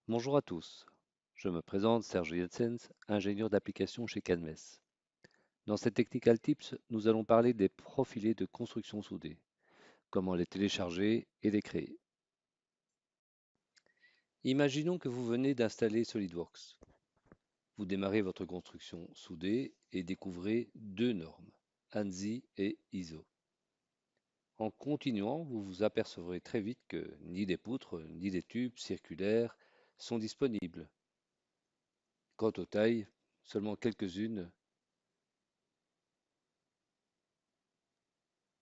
Bonjour à tous, je me présente Serge Jensens, ingénieur d'application chez Canmes. Dans cette Technical Tips, nous allons parler des profilés de construction soudée, comment les télécharger et les créer. Imaginons que vous venez d'installer SolidWorks. Vous démarrez votre construction soudée et découvrez deux normes, ANSI et ISO. En continuant, vous vous apercevrez très vite que ni des poutres ni des tubes circulaires sont disponibles. Quant aux tailles, seulement quelques-unes.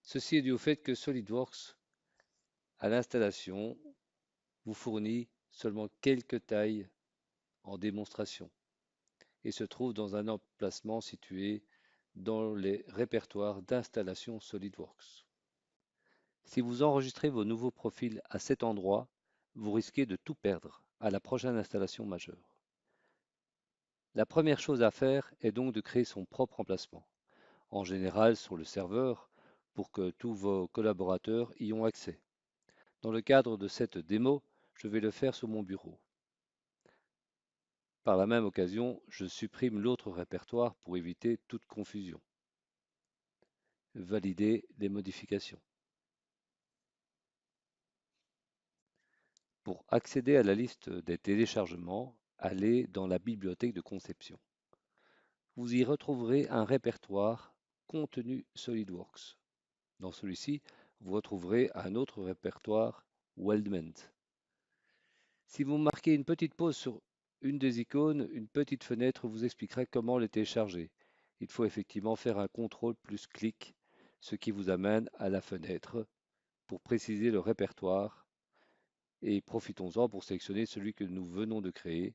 Ceci est dû au fait que SolidWorks, à l'installation, vous fournit seulement quelques tailles en démonstration et se trouve dans un emplacement situé dans les répertoires d'installation SolidWorks. Si vous enregistrez vos nouveaux profils à cet endroit, vous risquez de tout perdre à la prochaine installation majeure. La première chose à faire est donc de créer son propre emplacement, en général sur le serveur, pour que tous vos collaborateurs y ont accès. Dans le cadre de cette démo, je vais le faire sur mon bureau. Par la même occasion, je supprime l'autre répertoire pour éviter toute confusion. Valider les modifications. Pour accéder à la liste des téléchargements, allez dans la bibliothèque de conception. Vous y retrouverez un répertoire Contenu SolidWorks. Dans celui-ci, vous retrouverez un autre répertoire Weldment. Si vous marquez une petite pause sur une des icônes, une petite fenêtre vous expliquera comment les télécharger. Il faut effectivement faire un contrôle plus clic, ce qui vous amène à la fenêtre pour préciser le répertoire et profitons-en pour sélectionner celui que nous venons de créer.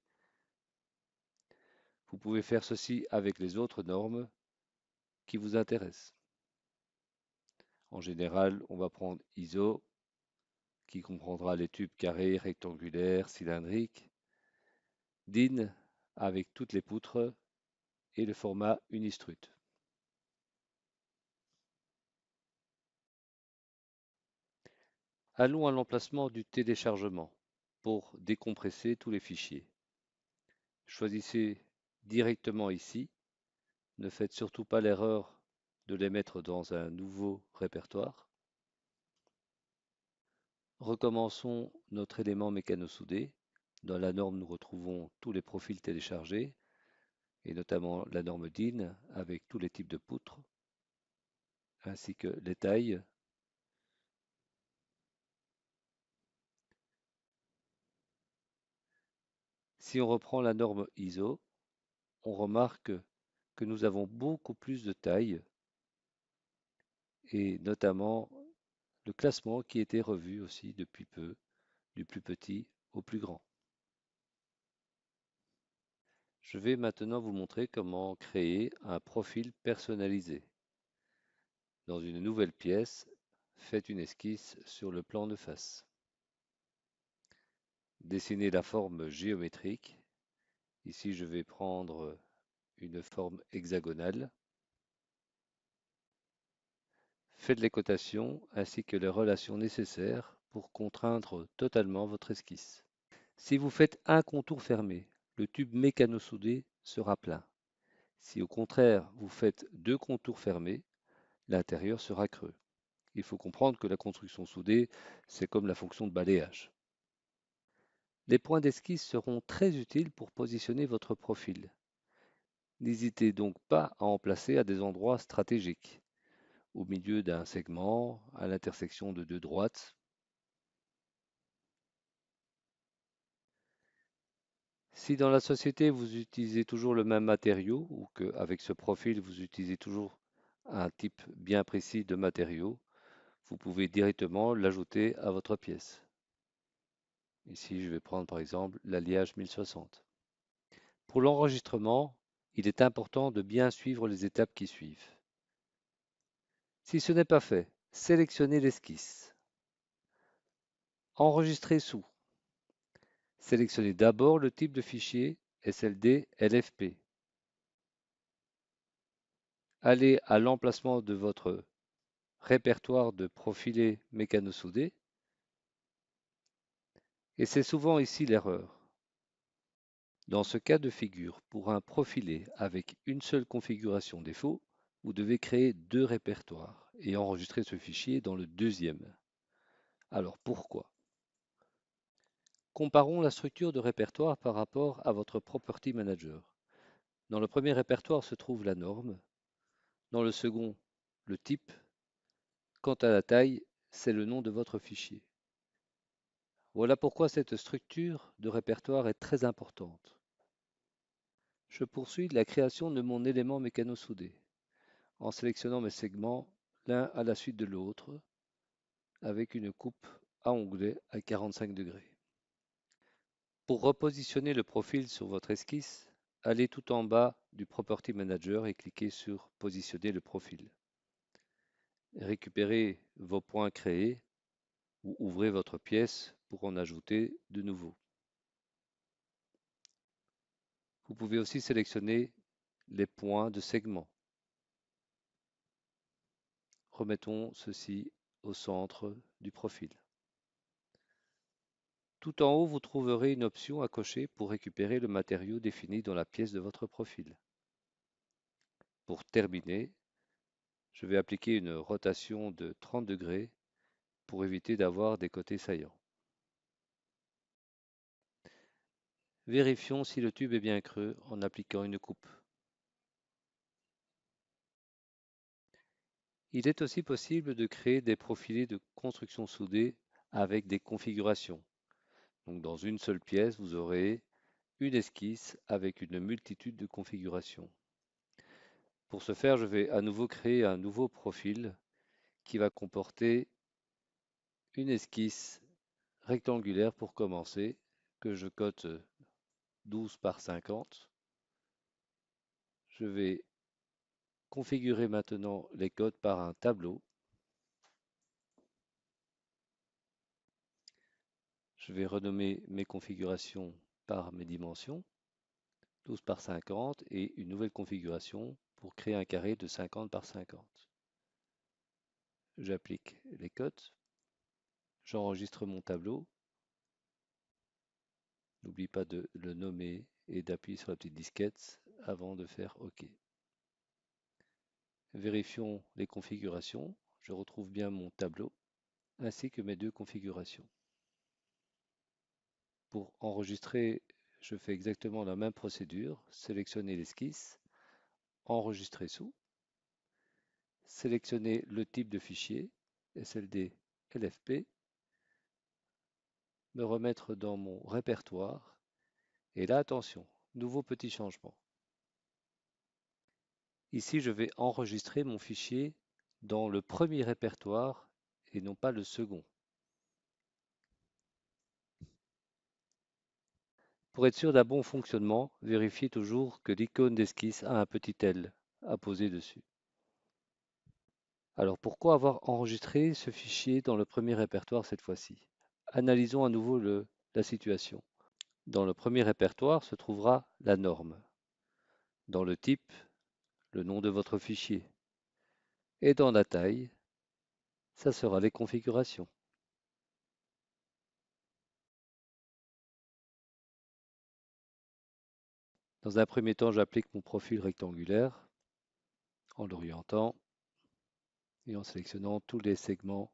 Vous pouvez faire ceci avec les autres normes qui vous intéressent. En général, on va prendre ISO qui comprendra les tubes carrés, rectangulaires, cylindriques, DIN avec toutes les poutres et le format Unistrut. Allons à l'emplacement du téléchargement pour décompresser tous les fichiers. Choisissez directement ici. Ne faites surtout pas l'erreur de les mettre dans un nouveau répertoire. Recommençons notre élément mécano-soudé. Dans la norme, nous retrouvons tous les profils téléchargés et notamment la norme DIN avec tous les types de poutres ainsi que les tailles. Si on reprend la norme ISO, on remarque que nous avons beaucoup plus de tailles et notamment le classement qui a été revu aussi depuis peu, du plus petit au plus grand. Je vais maintenant vous montrer comment créer un profil personnalisé. Dans une nouvelle pièce, faites une esquisse sur le plan de face. Dessinez la forme géométrique. Ici, je vais prendre une forme hexagonale. Faites les cotations ainsi que les relations nécessaires pour contraindre totalement votre esquisse. Si vous faites un contour fermé, le tube mécano-soudé sera plein. Si au contraire vous faites deux contours fermés, l'intérieur sera creux. Il faut comprendre que la construction soudée, c'est comme la fonction de balayage. Les points d'esquisse seront très utiles pour positionner votre profil. N'hésitez donc pas à en placer à des endroits stratégiques, au milieu d'un segment, à l'intersection de deux droites. Si dans la société vous utilisez toujours le même matériau ou qu'avec ce profil vous utilisez toujours un type bien précis de matériau, vous pouvez directement l'ajouter à votre pièce. Ici, je vais prendre par exemple l'alliage 1060. Pour l'enregistrement, il est important de bien suivre les étapes qui suivent. Si ce n'est pas fait, sélectionnez l'esquisse. Enregistrez sous. Sélectionnez d'abord le type de fichier SLD LFP. Allez à l'emplacement de votre répertoire de profilés mécano-soudés. Et c'est souvent ici l'erreur. Dans ce cas de figure, pour un profilé avec une seule configuration défaut, vous devez créer deux répertoires et enregistrer ce fichier dans le deuxième. Alors pourquoi? Comparons la structure de répertoire par rapport à votre Property Manager. Dans le premier répertoire se trouve la norme, dans le second, le type. Quant à la taille, c'est le nom de votre fichier. Voilà pourquoi cette structure de répertoire est très importante. Je poursuis la création de mon élément mécano-soudé en sélectionnant mes segments l'un à la suite de l'autre avec une coupe à onglet à 45 degrés. Pour repositionner le profil sur votre esquisse, allez tout en bas du Property Manager et cliquez sur Positionner le profil. Récupérez vos points créés ou ouvrez votre pièce pour en ajouter de nouveaux. Vous pouvez aussi sélectionner les points de segment. Remettons ceci au centre du profil. Tout en haut, vous trouverez une option à cocher pour récupérer le matériau défini dans la pièce de votre profil. Pour terminer, je vais appliquer une rotation de 30 degrés pour éviter d'avoir des côtés saillants. Vérifions si le tube est bien creux en appliquant une coupe. Il est aussi possible de créer des profilés de construction soudée avec des configurations. Donc dans une seule pièce, vous aurez une esquisse avec une multitude de configurations. Pour ce faire, je vais à nouveau créer un nouveau profil qui va comporter une esquisse rectangulaire pour commencer, que je cote 12 par 50. Je vais configurer maintenant les codes par un tableau. Je vais renommer mes configurations par mes dimensions, 12 par 50, et une nouvelle configuration pour créer un carré de 50 par 50. J'applique les codes, j'enregistre mon tableau. N'oublie pas de le nommer et d'appuyer sur la petite disquette avant de faire OK. Vérifions les configurations. Je retrouve bien mon tableau ainsi que mes deux configurations. Pour enregistrer, je fais exactement la même procédure. Sélectionner l'esquisse, enregistrer sous, sélectionner le type de fichier, SLD LFP, me remettre dans mon répertoire. Et là, attention, nouveau petit changement. Ici, je vais enregistrer mon fichier dans le premier répertoire et non pas le second. Pour être sûr d'un bon fonctionnement, vérifiez toujours que l'icône d'esquisse a un petit L à poser dessus. Alors pourquoi avoir enregistré ce fichier dans le premier répertoire cette fois-ci? Analysons à nouveau la situation. Dans le premier répertoire se trouvera la norme. Dans le type, le nom de votre fichier. Et dans la taille, ça sera les configurations. Dans un premier temps, j'applique mon profil rectangulaire en l'orientant et en sélectionnant tous les segments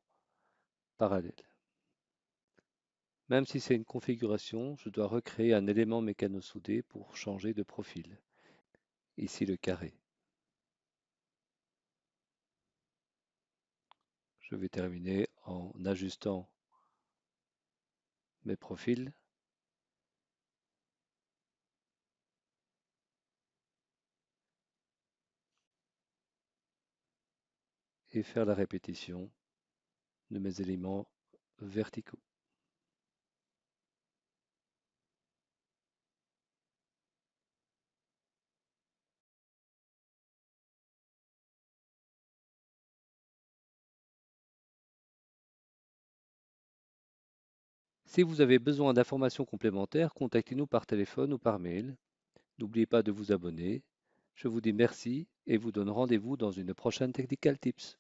parallèles. Même si c'est une configuration, je dois recréer un élément mécano-soudé pour changer de profil. Ici le carré. Je vais terminer en ajustant mes profils et faire la répétition de mes éléments verticaux. Si vous avez besoin d'informations complémentaires, contactez-nous par téléphone ou par mail. N'oubliez pas de vous abonner. Je vous dis merci et vous donne rendez-vous dans une prochaine Technical Tips.